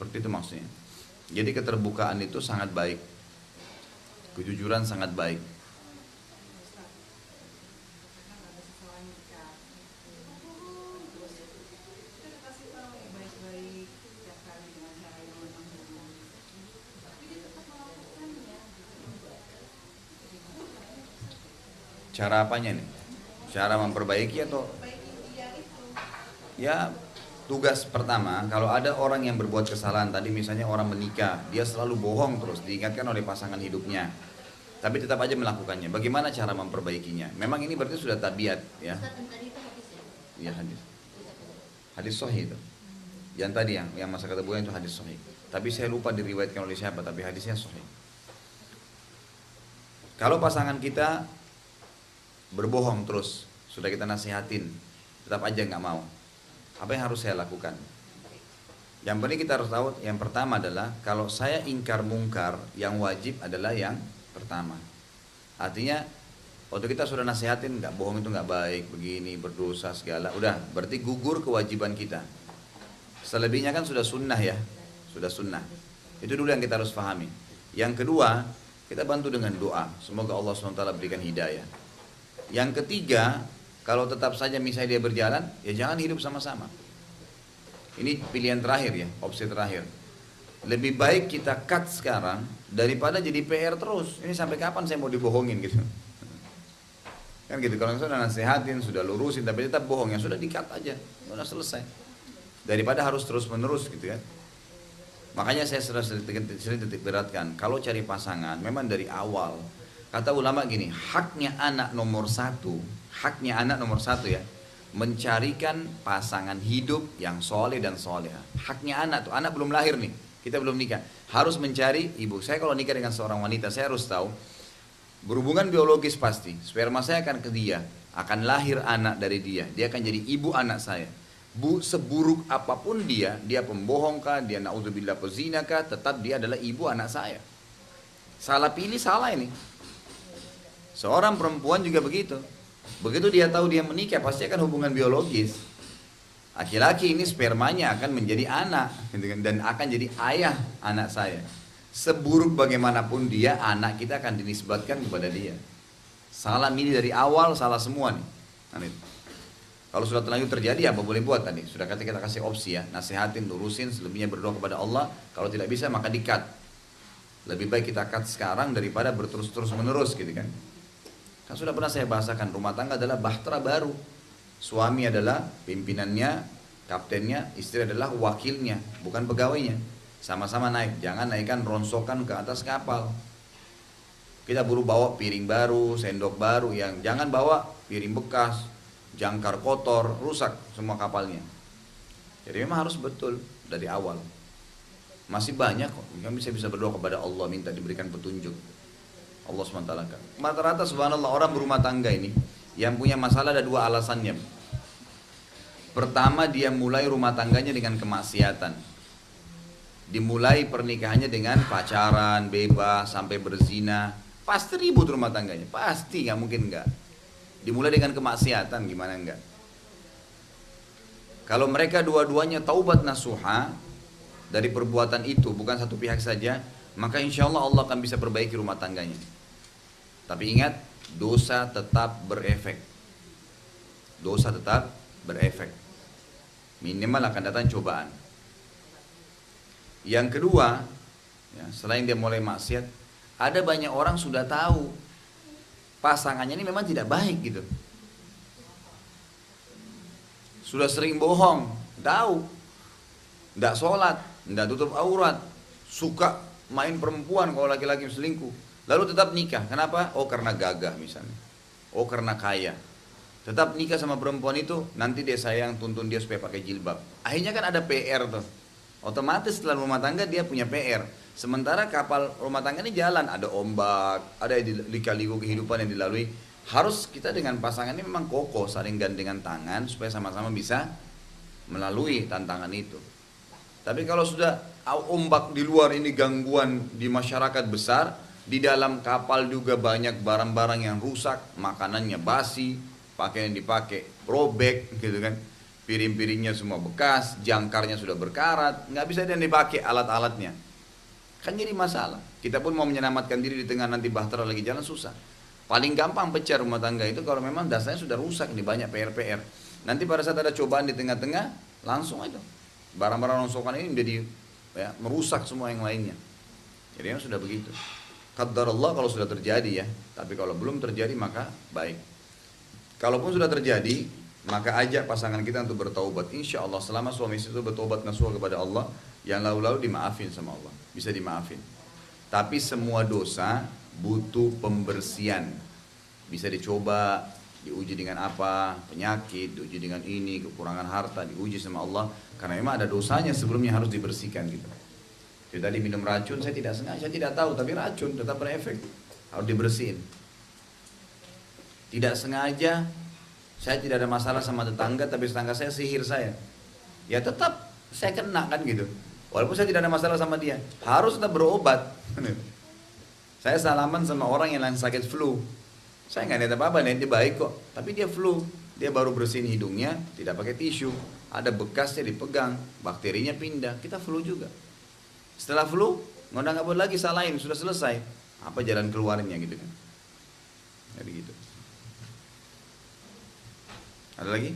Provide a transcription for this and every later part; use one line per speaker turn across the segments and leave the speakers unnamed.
Seperti itu maksudnya. Jadi keterbukaan itu sangat baik. Kejujuran sangat baik. Cara apanya nih? Cara memperbaiki atau ya tugas pertama, kalau ada orang yang berbuat kesalahan tadi misalnya orang menikah, dia selalu bohong terus diingatkan oleh pasangan hidupnya. Tapi tetap aja melakukannya. Bagaimana cara memperbaikinya? Memang ini berarti sudah tabiat ya. Iya hadis. Hadis sahih itu. Yang tadi yang masa kata bukan itu hadis sahih. Tapi saya lupa diriwayatkan oleh siapa, tapi hadisnya sahih. Kalau pasangan kita berbohong terus, sudah kita nasihatin, tetap aja nggak mau. Apa yang harus saya lakukan? Yang penting kita harus tahu, yang pertama adalah kalau saya ingkar mungkar, yang wajib adalah yang pertama. Artinya waktu kita sudah nasihatin, nggak bohong itu nggak baik, begini berdosa segala, udah berarti gugur kewajiban kita. Selebihnya kan sudah sunnah ya, sudah sunnah. Itu dulu yang kita harus pahami. Yang kedua, kita bantu dengan doa, semoga Allah SWT berikan hidayah. Yang ketiga, kalau tetap saja misalnya dia berjalan, ya jangan hidup sama-sama. Ini pilihan terakhir ya, opsi terakhir. Lebih baik kita cut sekarang daripada jadi PR terus. Ini sampai kapan saya mau dibohongin gitu. Kan gitu, kalau sudah nasihatin, sudah lurusin, tapi tetap bohong, ya sudah di-cut aja, sudah selesai. Daripada harus terus-menerus gitu kan. Makanya saya sering titik beratkan, kalau cari pasangan, memang dari awal. Kata ulama gini, haknya anak nomor satu ya, mencarikan pasangan hidup yang soleh dan soleha. Haknya anak tuh, anak belum lahir nih, kita belum nikah, harus mencari ibu. Saya kalau nikah dengan seorang wanita, saya harus tahu, berhubungan biologis pasti, sperma saya akan ke dia, akan lahir anak dari dia akan jadi ibu anak saya. Seburuk apapun dia pembohong kah, dia naudzubillah pezina kah, tetap dia adalah ibu anak saya. Salah pilih, salah ini. Seorang perempuan juga begitu. Begitu dia tahu dia menikah, pasti akan hubungan biologis. Laki-laki ini spermanya akan menjadi anak dan akan jadi ayah anak saya. Seburuk bagaimanapun dia, anak kita akan dinisbatkan kepada dia. Salah milih dari awal, salah semua nih. Kalau sudah terlanjur terjadi, apa boleh buat tadi? Sudah kita kasih opsi ya, nasihatin, lurusin, selebihnya berdoa kepada Allah. Kalau tidak bisa maka di-cut. Lebih baik kita cut sekarang daripada berterus-terus menerus gitu kan. Kan sudah pernah saya bahasakan, rumah tangga adalah bahtera baru. Suami adalah pimpinannya, kaptennya, istri adalah wakilnya, bukan pegawainya. Sama-sama naik, jangan naikkan ronsokan ke atas kapal. Kita buru bawa piring baru, sendok baru, yang jangan bawa piring bekas, jangkar kotor, rusak semua kapalnya. Jadi memang harus betul dari awal. Masih banyak kok, kami bisa berdoa kepada Allah, minta diberikan petunjuk. Allah SWT. Rata-rata subhanallah orang berumah tangga ini yang punya masalah ada dua alasannya. Pertama, dia mulai rumah tangganya dengan kemaksiatan. Dimulai pernikahannya dengan pacaran, bebas, sampai berzina. Pasti ribut rumah tangganya, pasti, nggak mungkin nggak. Dimulai dengan kemaksiatan, gimana enggak? Kalau mereka dua-duanya taubat nasuha dari perbuatan itu, bukan satu pihak saja, maka insya Allah akan bisa perbaiki rumah tangganya. Tapi ingat, dosa tetap berefek. Dosa tetap berefek. Minimal akan datang cobaan. Yang kedua, ya, selain dia mulai maksiat, ada banyak orang sudah tahu pasangannya ini memang tidak baik gitu. Sudah sering bohong, tahu, tidak sholat, tidak tutup aurat, suka main perempuan kalau laki-laki selingkuh. Lalu tetap nikah, kenapa? Oh karena gagah misalnya, oh karena kaya. Tetap nikah sama perempuan itu, nanti dia sayang, tuntun dia supaya pakai jilbab. Akhirnya kan ada PR tuh. Otomatis setelah rumah tangga dia punya PR. Sementara kapal rumah tangga ini jalan, ada ombak, ada lika-liku kehidupan yang dilalui. Harus kita dengan pasangan ini memang kokoh, saling gandengan tangan supaya sama-sama bisa melalui tantangan itu. Tapi kalau sudah ombak di luar ini gangguan di masyarakat besar, di dalam kapal juga banyak barang-barang yang rusak, makanannya basi, pakaian yang dipakai robek gitu kan. piring-piringnya semua bekas, jangkarnya sudah berkarat, nggak bisa dia dipakai alat-alatnya. Kan jadi masalah. Kita pun mau menyelamatkan diri di tengah nanti bahtera lagi jalan susah. Paling gampang pecah rumah tangga itu kalau memang dasarnya sudah rusak, nih banyak PR-PR. Nanti pada saat ada cobaan di tengah-tengah, langsung aja barang-barang rongsokan ini menjadi ya, merusak semua yang lainnya. Jadi yang sudah begitu. Qadarullah kalau sudah terjadi ya, tapi kalau belum terjadi maka baik. Kalaupun sudah terjadi, maka ajak pasangan kita untuk bertaubat. Insya Allah selama suami istri itu bertaubat nasuha kepada Allah, yang lalu-lalu dimaafin sama Allah, bisa dimaafin. Tapi semua dosa butuh pembersihan. Bisa dicoba, diuji dengan apa, penyakit, diuji dengan ini, kekurangan harta, diuji sama Allah. Karena memang ada dosanya sebelumnya harus dibersihkan gitu. Jadi tadi minum racun, saya tidak sengaja, saya tidak tahu, tapi racun tetap berefek, harus dibersihin. Tidak sengaja, saya tidak ada masalah sama tetangga, tapi tetangga saya sihir saya. Ya tetap saya kena kan gitu. Walaupun saya tidak ada masalah sama dia, harus tetap berobat. Saya salaman sama orang yang sakit flu. Saya nggak niat apa-apa, niat dia baik kok. Tapi dia flu, dia baru bersihin hidungnya, tidak pakai tisu. Ada bekasnya dipegang, bakterinya pindah, kita flu juga. Setelah flu, nggak boleh lagi salahin, sudah selesai. Apa jalan keluarnya gitu kan? Jadi gitu. Ada lagi?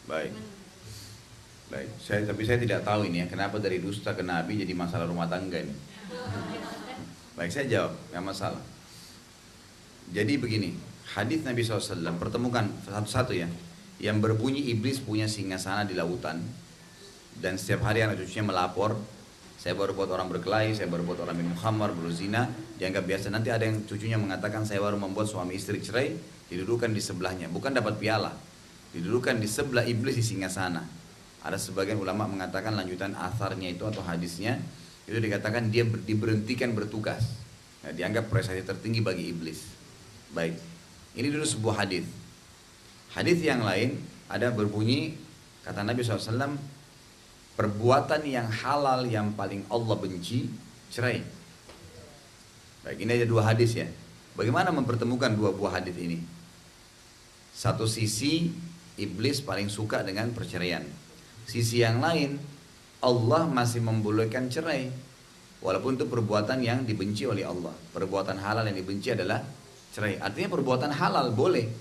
Baik. Baik, tapi saya tidak tahu ini ya, kenapa dari dusta ke nabi jadi masalah rumah tangga ini. Baik, saya jawab, nggak masalah. Jadi begini, hadis Nabi SAW pertemukan satu-satu ya, yang berbunyi iblis punya singgasana di lautan, dan setiap hari anak cucunya melapor, saya baru buat orang berkelahi, saya baru buat orang minum khamar, berzina, dianggap biasa. Nanti ada yang cucunya mengatakan saya baru membuat suami istri cerai, didudukan di sebelahnya, bukan dapat piala, didudukan di sebelah iblis di singgasana. Ada sebagian ulama mengatakan lanjutan atharnya itu atau hadisnya itu dikatakan dia diberhentikan bertugas. Nah, dianggap prestasi tertinggi bagi iblis. Baik, ini dulu sebuah hadis. Hadis yang lain ada berbunyi kata Nabi SAW, perbuatan yang halal yang paling Allah benci cerai. Baik, ini ada dua hadis ya. Bagaimana mempertemukan dua buah hadis ini? Satu sisi iblis paling suka dengan perceraian. Sisi yang lain, Allah masih membolehkan cerai. Walaupun itu perbuatan yang dibenci oleh Allah. Perbuatan halal yang dibenci adalah cerai. Artinya perbuatan halal boleh.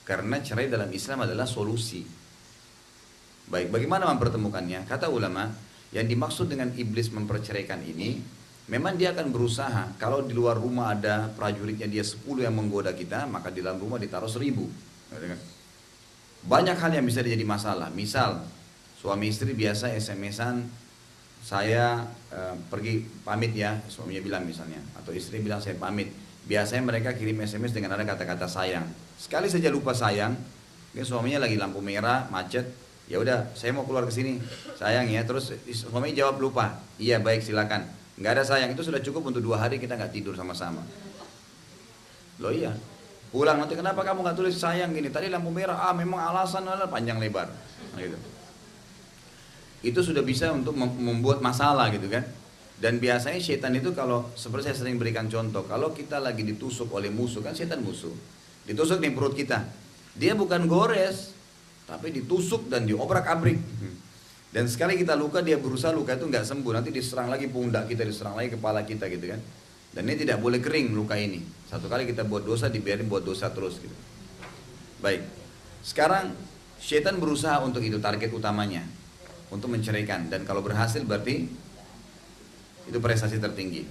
Karena cerai dalam Islam adalah solusi. Baik, bagaimana mempertemukannya? Kata ulama, yang dimaksud dengan iblis memperceraikan ini, memang dia akan berusaha. Kalau di luar rumah ada prajuritnya dia 10 yang menggoda kita, maka di dalam rumah ditaruh 1000. Banyak hal yang bisa jadi masalah. Misal suami istri biasa SMS-an, saya pergi pamit ya, suaminya bilang misalnya, atau istri bilang saya pamit. Biasanya mereka kirim SMS dengan ada kata-kata sayang. Sekali saja lupa sayang, suaminya lagi lampu merah, macet, ya udah saya mau keluar ke sini, sayang ya. Terus suaminya jawab lupa, iya baik silakan. Nggak ada sayang, itu sudah cukup untuk 2 hari kita nggak tidur sama-sama. Loh iya. Pulang nanti kenapa kamu nggak tulis sayang gini? Tadi lampu merah, memang alasan panjang lebar. Nah, gitu. Itu sudah bisa untuk membuat masalah gitu kan. Dan biasanya setan itu kalau seperti saya sering berikan contoh, kalau kita lagi ditusuk oleh musuh kan setan musuh, ditusuk di perut kita, dia bukan gores, tapi ditusuk dan diobrak-abrik. Dan sekali kita luka dia berusaha luka itu nggak sembuh, nanti diserang lagi pundak kita, diserang lagi kepala kita gitu kan. Dan ini tidak boleh kering luka ini. Satu kali kita buat dosa, dibiarin buat dosa terus gitu. Baik. Sekarang setan berusaha untuk itu, target utamanya untuk menceraikan. Dan kalau berhasil berarti itu prestasi tertinggi.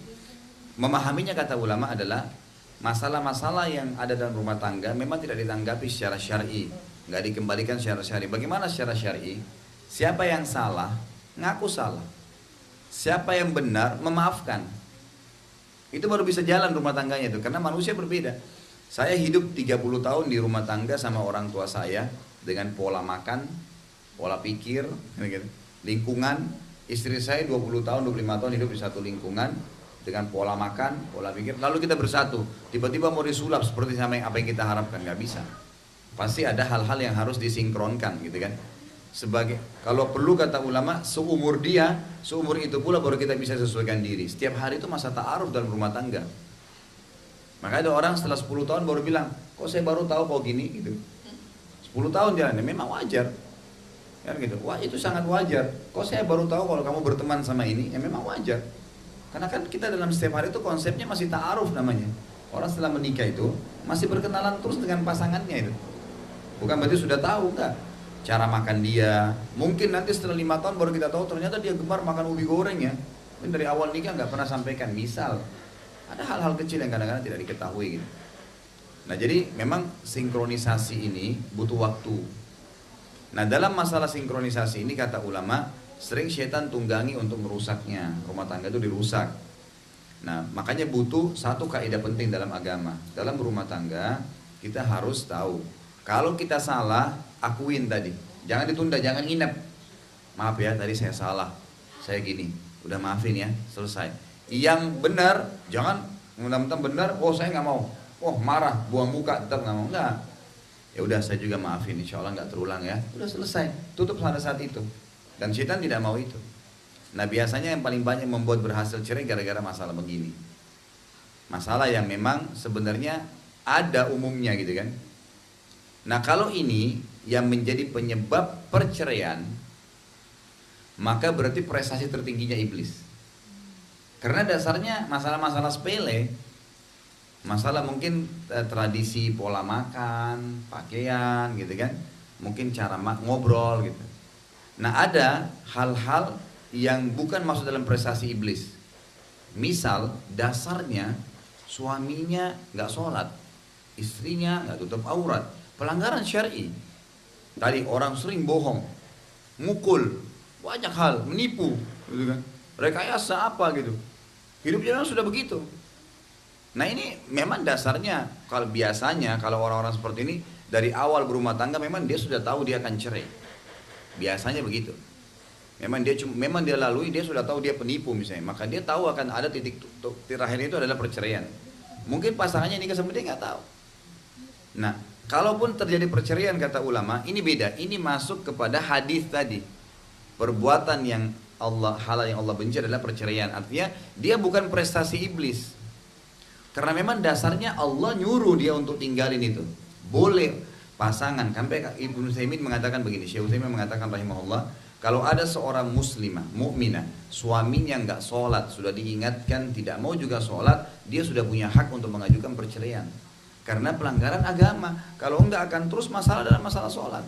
Memahaminya kata ulama adalah masalah-masalah yang ada dalam rumah tangga memang tidak ditanggapi secara syar'i, nggak dikembalikan secara syar'i. Bagaimana secara syar'i? Siapa yang salah, ngaku salah. Siapa yang benar memaafkan. Itu baru bisa jalan rumah tangganya itu. Karena manusia berbeda. Saya hidup 30 tahun di rumah tangga sama orang tua saya. Dengan pola makan, pola pikir, gitu. Lingkungan. Istri saya 20 tahun, 25 tahun hidup di satu lingkungan. Dengan pola makan, pola pikir. Lalu kita bersatu. Tiba-tiba mau disulap seperti sama apa yang kita harapkan. Gak bisa. Pasti ada hal-hal yang harus disinkronkan gitu kan. Sebagai kalau perlu kata ulama seumur itu pula baru kita bisa sesuaikan diri. Setiap hari itu masa ta'aruf dalam rumah tangga. Maka ada orang setelah 10 tahun baru bilang, kok saya baru tahu kok gini gitu. 10 tahun jalannya memang wajar. Kan gitu. Wah, itu sangat wajar. Kok saya baru tahu kalau kamu berteman sama ini? Ya memang wajar. Karena kan kita dalam setiap hari itu konsepnya masih ta'aruf namanya. Orang setelah menikah itu masih berkenalan terus dengan pasangannya itu. Bukan berarti sudah tahu, enggak. Cara makan dia, mungkin nanti setelah 5 tahun baru kita tahu ternyata dia gemar makan ubi goreng ya. Mungkin dari awal nikah nggak pernah sampaikan. Misal, ada hal-hal kecil yang kadang-kadang tidak diketahui gitu. Nah jadi memang sinkronisasi ini butuh waktu. Nah dalam masalah sinkronisasi ini kata ulama, sering syaitan tunggangi untuk merusaknya. Rumah tangga itu dirusak. Nah makanya butuh satu kaidah penting dalam agama. Dalam rumah tangga kita harus tahu. Kalau kita salah, akuin tadi. Jangan ditunda, jangan nginep. Maaf ya, tadi saya salah. Saya gini. Udah maafin ya, selesai. Yang benar, jangan mentang-mentang benar, oh saya nggak mau. Oh marah, buang muka, tetap nggak mau. Enggak. Ya udah saya juga maafin, insya Allah nggak terulang ya. Udah selesai, tutup pada saat itu. Dan syaitan tidak mau itu. Nah biasanya yang paling banyak membuat berhasil cerai gara-gara masalah begini. Masalah yang memang sebenarnya ada umumnya gitu kan. Nah kalau ini yang menjadi penyebab perceraian, maka berarti prestasi tertingginya iblis. Karena dasarnya masalah-masalah sepele, masalah mungkin tradisi pola makan, pakaian gitu kan, mungkin cara ngobrol gitu. Nah ada hal-hal yang bukan masuk dalam prestasi iblis. Misal dasarnya suaminya nggak sholat, istrinya nggak tutup aurat. Pelanggaran syar'i. Tadi orang sering bohong, mukul, banyak hal, menipu, gitu kan. Rekayasa apa gitu. Hidupnya memang sudah begitu. Nah ini memang dasarnya kalau biasanya kalau orang-orang seperti ini dari awal berumah tangga memang dia sudah tahu dia akan cerai. Biasanya begitu. Memang dia lalui, dia sudah tahu dia penipu misalnya, maka dia tahu akan ada titik terakhir itu adalah perceraian. Mungkin pasangannya nikah sama dia nggak tahu. Nah, kalaupun terjadi perceraian kata ulama, ini beda. Ini masuk kepada hadis tadi. Perbuatan yang halal yang Allah benci adalah perceraian. Artinya dia bukan prestasi iblis. Karena memang dasarnya Allah nyuruh dia untuk tinggalin itu. Boleh pasangan. Sampai Ibnu Utsaimin mengatakan begini. Syekh Utsaimin mengatakan rahimahullah, kalau ada seorang muslimah, mukminah, suaminya nggak sholat, sudah diingatkan tidak mau juga sholat, dia sudah punya hak untuk mengajukan perceraian. Karena pelanggaran agama. Kalau enggak akan terus masalah dalam masalah sholat.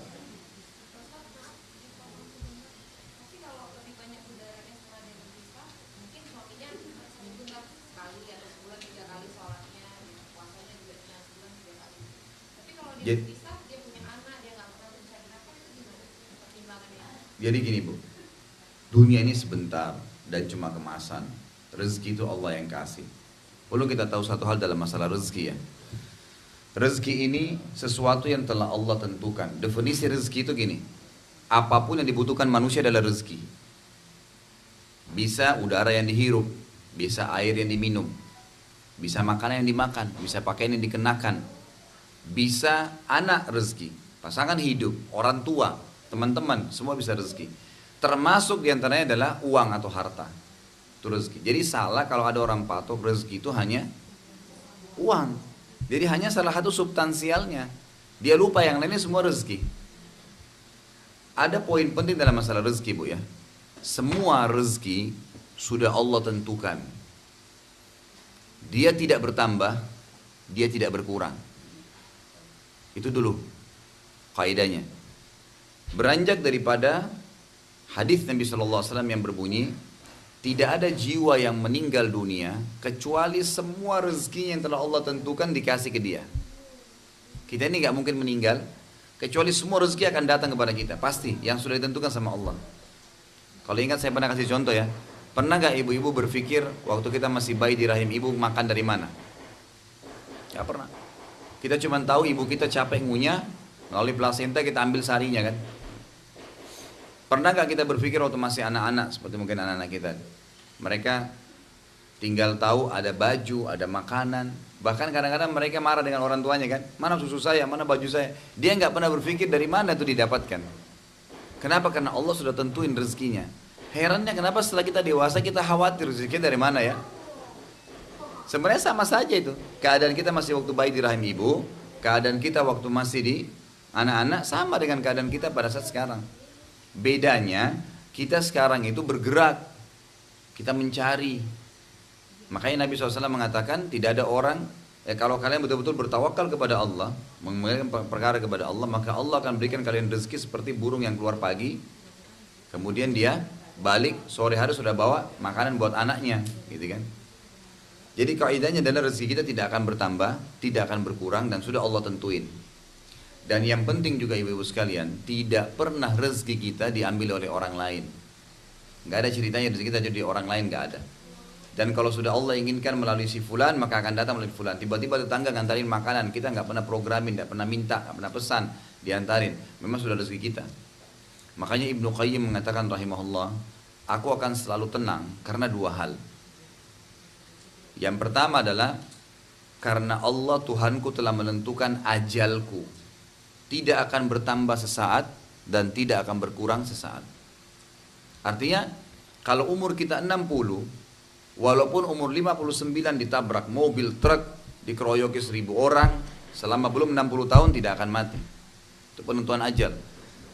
Jadi gini Bu, dunia ini sebentar dan cuma kemasan. Rezeki itu Allah yang kasih. Perlu kita tahu satu hal dalam masalah rezeki ya. Rezeki ini sesuatu yang telah Allah tentukan. Definisi rezeki itu gini, apapun yang dibutuhkan manusia adalah rezeki. Bisa udara yang dihirup, bisa air yang diminum, bisa makanan yang dimakan, bisa pakaian yang dikenakan, bisa anak rezeki, pasangan hidup, orang tua, teman-teman, semua bisa rezeki. Termasuk diantaranya adalah uang atau harta. Itu rezeki. Jadi salah kalau ada orang patok rezeki itu hanya uang. Jadi hanya salah satu substansialnya. Dia lupa yang lainnya semua rezeki. Ada poin penting dalam masalah rezeki Bu ya. Semua rezeki sudah Allah tentukan. Dia tidak bertambah, dia tidak berkurang. Itu dulu kaidahnya. Beranjak daripada hadis Nabi SAW yang berbunyi, tidak ada jiwa yang meninggal dunia kecuali semua rezeki yang telah Allah tentukan dikasih ke dia. Kita ini gak mungkin meninggal kecuali semua rezeki akan datang kepada kita. Pasti yang sudah ditentukan sama Allah. Kalau ingat saya pernah kasih contoh ya. Pernah gak ibu-ibu berpikir waktu kita masih bayi di rahim ibu makan dari mana? Gak pernah. Kita cuma tahu ibu kita capek ngunyah, melalui plasenta kita ambil sarinya kan. Pernah gak kita berpikir waktu masih anak-anak, seperti mungkin anak-anak kita, mereka tinggal tahu ada baju, ada makanan. Bahkan kadang-kadang mereka marah dengan orang tuanya kan, mana susu saya, mana baju saya. Dia nggak pernah berpikir dari mana itu didapatkan. Kenapa? Karena Allah sudah tentuin rezekinya. Herannya kenapa setelah kita dewasa kita khawatir rezeki dari mana ya? Sebenarnya sama saja itu. Keadaan kita masih waktu bayi di rahim ibu, keadaan kita waktu masih di anak-anak sama dengan keadaan kita pada saat sekarang. Bedanya kita sekarang itu bergerak, kita mencari. Makanya Nabi SAW mengatakan tidak ada orang, kalau kalian betul-betul bertawakal kepada Allah, mengembangan perkara kepada Allah, maka Allah akan berikan kalian rezeki seperti burung yang keluar pagi, kemudian dia balik sore hari sudah bawa makanan buat anaknya, gitu kan? Jadi kaidahnya adalah rezeki kita tidak akan bertambah, tidak akan berkurang, dan sudah Allah tentuin. Dan yang penting juga ibu-ibu sekalian, tidak pernah rezeki kita diambil oleh orang lain. Gak ada ceritanya rezeki kita jadi orang lain, gak ada. Dan kalau sudah Allah inginkan melalui si fulan, maka akan datang melalui fulan. Tiba-tiba tetangga ngantarin makanan, kita nggak pernah programin, nggak pernah minta, nggak pernah pesan, diantarin. Memang sudah rezeki kita. Makanya Ibnu Qayyim mengatakan rahimahullah, aku akan selalu tenang karena dua hal. Yang pertama adalah karena Allah Tuhanku telah menentukan ajalku tidak akan bertambah sesaat dan tidak akan berkurang sesaat. Artinya kalau umur kita 60, walaupun umur 59 ditabrak mobil truk, dikeroyoki 1000 orang, selama belum 60 tahun tidak akan mati. Itu penentuan ajal.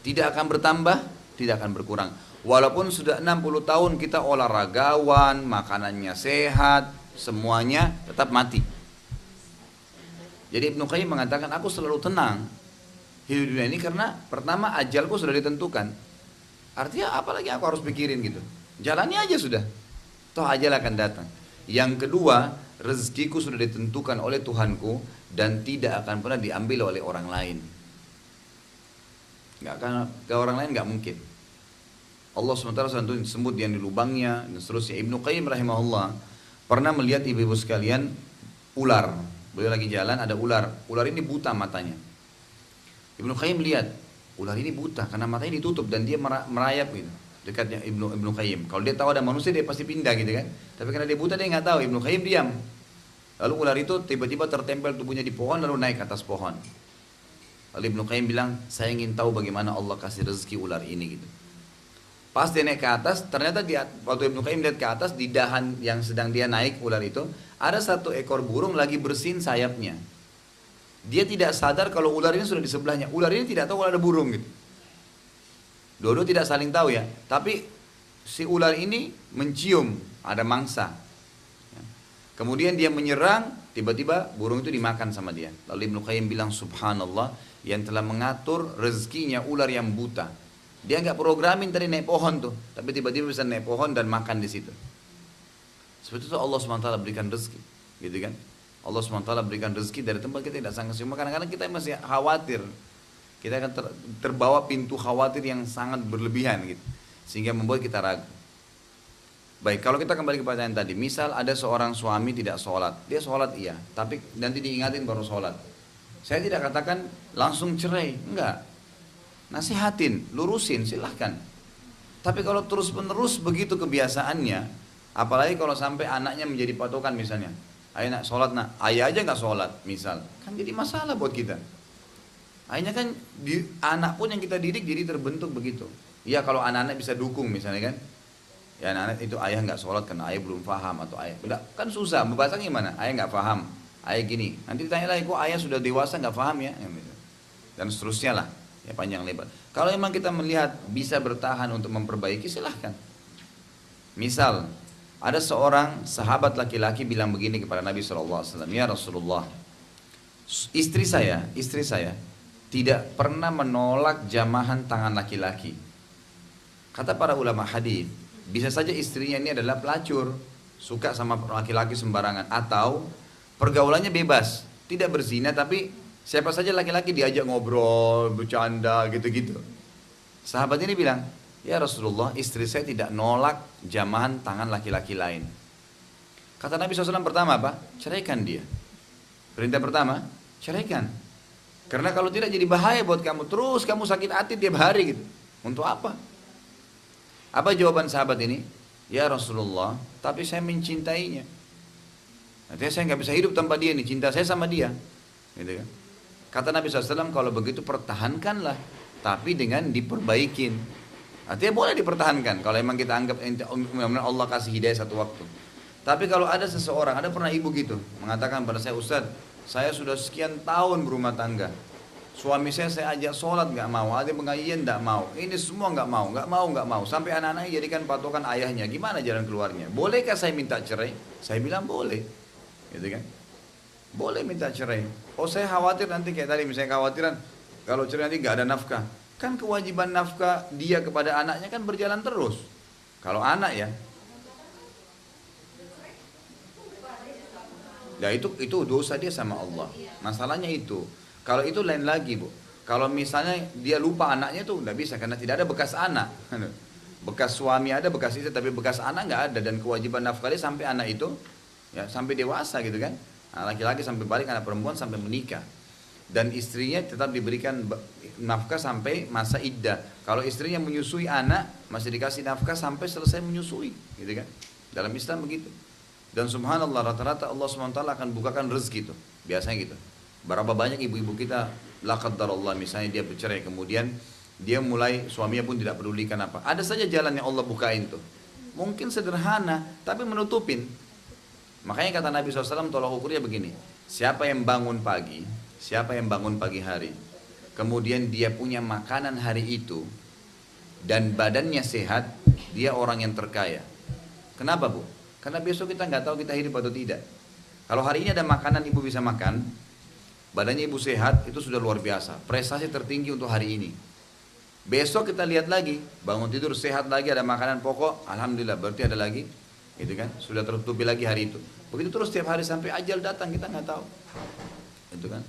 Tidak akan bertambah, tidak akan berkurang. Walaupun sudah 60 tahun kita olahragawan, makanannya sehat, semuanya tetap mati. Jadi Ibnu Qayyim mengatakan, aku selalu tenang hidup dunia ini karena pertama ajalku sudah ditentukan. Artinya apalagi aku harus pikirin gitu. Jalani aja sudah. Toh ajal akan datang. Yang kedua, rezekiku sudah ditentukan oleh Tuhanku dan tidak akan pernah diambil oleh orang lain. Nggak akan ke orang lain, nggak mungkin. Allah SWT sudah sebut yang di lubangnya dan seterusnya. Ibnu Qayyim rahimahullah pernah melihat ibu-ibu sekalian ular. Beliau lagi jalan ada ular. Ular ini buta matanya. Ibnu Qayyim lihat ular ini buta karena matanya ditutup dan dia merayap gitu. Dekatnya Ibnu Qayyim. Kalau dia tahu ada manusia dia pasti pindah gitu kan. Tapi karena dia buta dia nggak tahu. Ibnu Qayyim diam. Lalu ular itu tiba-tiba tertempel tubuhnya di pohon lalu naik ke atas pohon. Lalu Ibnu Qayyim bilang, saya ingin tahu bagaimana Allah kasih rezeki ular ini gitu. Pas dia naik ke atas, ternyata waktu Ibnu Qayyim lihat ke atas di dahan yang sedang dia naik ular itu ada satu ekor burung lagi bersin sayapnya. Dia tidak sadar kalau ular ini sudah di sebelahnya. Ular ini tidak tahu kalau ada burung gitu. Dua-dua tidak saling tahu ya, tapi si ular ini mencium ada mangsa. Kemudian dia menyerang, tiba-tiba burung itu dimakan sama dia. Lalu Ibnu Qayyim bilang, subhanallah, yang telah mengatur rezekinya ular yang buta. Dia nggak programin tadi naik pohon tuh, tapi tiba-tiba bisa naik pohon dan makan di situ. Seperti itu Allah SWT berikan rezeki, gitu kan? Allah SWT berikan rezeki dari tempat kita tidak sangka. Cuma kadang-kadang kita masih khawatir. Kita akan terbawa pintu khawatir yang sangat berlebihan gitu. Sehingga membuat kita ragu. Baik, kalau kita kembali ke pertanyaan tadi. Misal ada seorang suami tidak sholat. Dia sholat iya, tapi nanti diingatin baru sholat. Saya tidak katakan langsung cerai. Enggak. Nasihatin, lurusin, silahkan. Tapi kalau terus menerus begitu kebiasaannya, apalagi kalau sampai anaknya menjadi patokan misalnya. Ayah nak sholat nak, ayah aja nggak sholat misal. Kan jadi masalah buat kita. Akhirnya kan anak pun yang kita didik jadi terbentuk begitu. Ya kalau anak-anak bisa dukung misalnya kan. Ya anak-anak itu ayah nggak sholat karena ayah belum paham atau ayah. Udah, kan susah, membahasnya gimana? Ayah nggak paham, ayah gini. Nanti ditanya lagi, kok ayah sudah dewasa nggak paham ya? Dan seterusnya lah, ya panjang lebar. Kalau memang kita melihat bisa bertahan untuk memperbaiki, silahkan. Misal, ada seorang sahabat laki-laki bilang begini kepada Nabi SAW, ya Rasulullah, istri saya tidak pernah menolak jamahan tangan laki-laki. Kata para ulama hadis, bisa saja istrinya ini adalah pelacur, suka sama laki-laki sembarangan, atau pergaulannya bebas, tidak berzina, tapi siapa saja laki-laki diajak ngobrol, bercanda, gitu-gitu. Sahabat ini bilang, Ya Rasulullah, istri saya tidak nolak jamahan tangan laki-laki lain. Kata Nabi SAW pertama apa? Ceraikan dia. Perintah pertama, ceraikan. Karena kalau tidak jadi bahaya buat kamu. Terus kamu sakit hati tiap hari gitu. Untuk apa? Apa jawaban sahabat ini? Ya Rasulullah, tapi saya mencintainya. Artinya saya nggak bisa hidup tanpa dia nih. Cinta saya sama dia. Gitu kan? Kata Nabi SAW, kalau begitu pertahankanlah. Tapi dengan diperbaikin. Artinya boleh dipertahankan kalau emang kita anggap Allah kasih hidayah satu waktu. Tapi kalau ada seseorang, ada pernah ibu gitu mengatakan pada saya, Ustaz, saya sudah sekian tahun berumah tangga. Suami saya ajak sholat nggak mau, ada pengajian nggak mau, ini semua nggak mau, nggak mau. Sampai anak-anaknya jadikan patokan ayahnya. Gimana jalan keluarnya? Bolehkah saya minta cerai? Saya bilang boleh, gitu kan? Boleh minta cerai. Oh saya khawatir nanti kayak tadi misalnya khawatiran kalau cerai nanti nggak ada nafkah. Kan kewajiban nafkah dia kepada anaknya kan berjalan terus. Kalau anak ya, ya itu dosa dia sama Allah. Masalahnya itu. Kalau itu lain lagi bu. Kalau misalnya dia lupa anaknya tuh nggak bisa karena tidak ada bekas anak. Bekas suami ada, bekas istri, tapi bekas anak nggak ada dan kewajiban nafkah dia sampai anak itu ya sampai dewasa gitu kan. Anak laki-laki sampai balik, anak perempuan sampai menikah. Dan istrinya tetap diberikan nafkah sampai masa iddah. Kalau istrinya menyusui anak, masih dikasih nafkah sampai selesai menyusui, gitu kan? Dalam Islam begitu. Dan subhanallah rata-rata Allah SWT akan bukakan rezeki itu. Biasanya gitu. Berapa banyak ibu-ibu kita la qaddarallah misalnya dia bercerai kemudian dia mulai suaminya pun tidak pedulikan apa. Ada saja jalan yang Allah bukain tuh. Mungkin sederhana tapi menutupin. Makanya kata Nabi SAW tolak ukurnya begini. Siapa yang bangun pagi hari, kemudian dia punya makanan hari itu, dan badannya sehat, dia orang yang terkaya. Kenapa bu? Karena besok kita nggak tahu kita hidup atau tidak. Kalau hari ini ada makanan ibu bisa makan, badannya ibu sehat, itu sudah luar biasa. Prestasi tertinggi untuk hari ini. Besok kita lihat lagi, bangun tidur sehat lagi, ada makanan pokok, alhamdulillah, berarti ada lagi, gitu kan? Sudah tertutupi lagi hari itu. Begitu terus setiap hari sampai ajal datang kita nggak tahu, itu kan?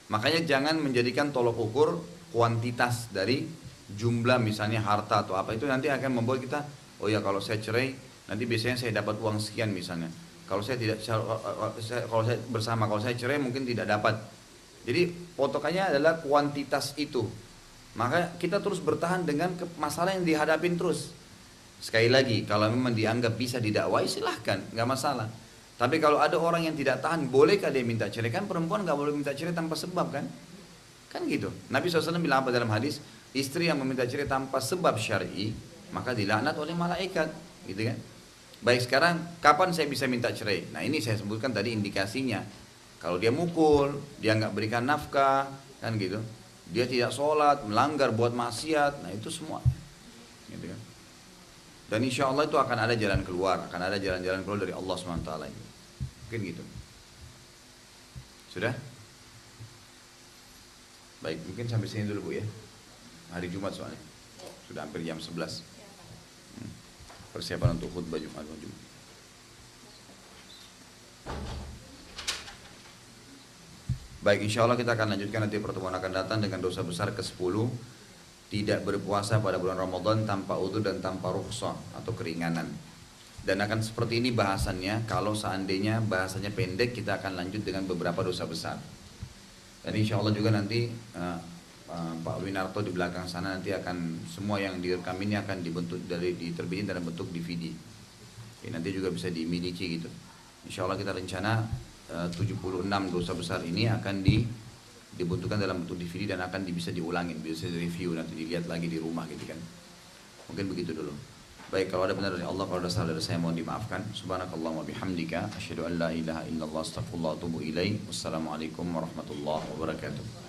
Makanya jangan menjadikan tolok ukur kuantitas dari jumlah misalnya harta atau apa itu nanti akan membuat kita oh ya kalau saya cerai nanti biasanya saya dapat uang sekian misalnya. Kalau saya tidak kalau saya bersama kalau saya cerai mungkin tidak dapat. Jadi potokannya adalah kuantitas itu. Maka kita terus bertahan dengan masalah yang dihadapin terus. Sekali lagi kalau memang dianggap bisa didakwai silahkan nggak masalah. Tapi kalau ada orang yang tidak tahan, bolehkah dia minta cerai? Kan perempuan nggak boleh minta cerai tanpa sebab kan? Kan gitu. Nabi SAW bilang apa dalam hadis? Istri yang meminta cerai tanpa sebab syar'i, maka dilaknat oleh malaikat, gitu kan? Baik sekarang, kapan saya bisa minta cerai? Nah ini saya sebutkan tadi indikasinya. Kalau dia mukul, dia nggak berikan nafkah, kan gitu. Dia tidak sholat, melanggar, buat maksiat, nah itu semua, gitu kan? Dan insya Allah itu akan ada jalan keluar, akan ada jalan-jalan keluar dari Allah SWT ini. Mungkin gitu. Sudah? Baik, mungkin sampai sini dulu Bu ya. Hari Jumat soalnya. Sudah hampir jam 11. Persiapan untuk khutbah Jumat. Baik, insya Allah kita akan lanjutkan nanti pertemuan akan datang dengan dosa besar ke-10. Tidak berpuasa pada bulan Ramadan tanpa udzur dan tanpa rukhsah atau keringanan. Dan akan seperti ini bahasannya. Kalau seandainya bahasanya pendek, kita akan lanjut dengan beberapa dosa besar. Dan insya Allah juga nanti Pak Winarto di belakang sana nanti akan semua yang direkam ini akan diterbitin dalam bentuk DVD. Jadi nanti juga bisa dimiliki gitu. Insya Allah kita rencana 76 dosa besar ini akan dibentukkan dalam bentuk DVD dan akan bisa diulangin, bisa direview nanti dilihat lagi di rumah gitu kan. Mungkin begitu dulu. Baik, kalau ada benar dari Allah, kalau ada salah dari saya mohon dimaafkan. Subhanakallahumma bihamdika asyhadu an la ilaha illallah astaghfirullah wa atubu ilaih. Wassalamualaikum warahmatullahi wabarakatuh.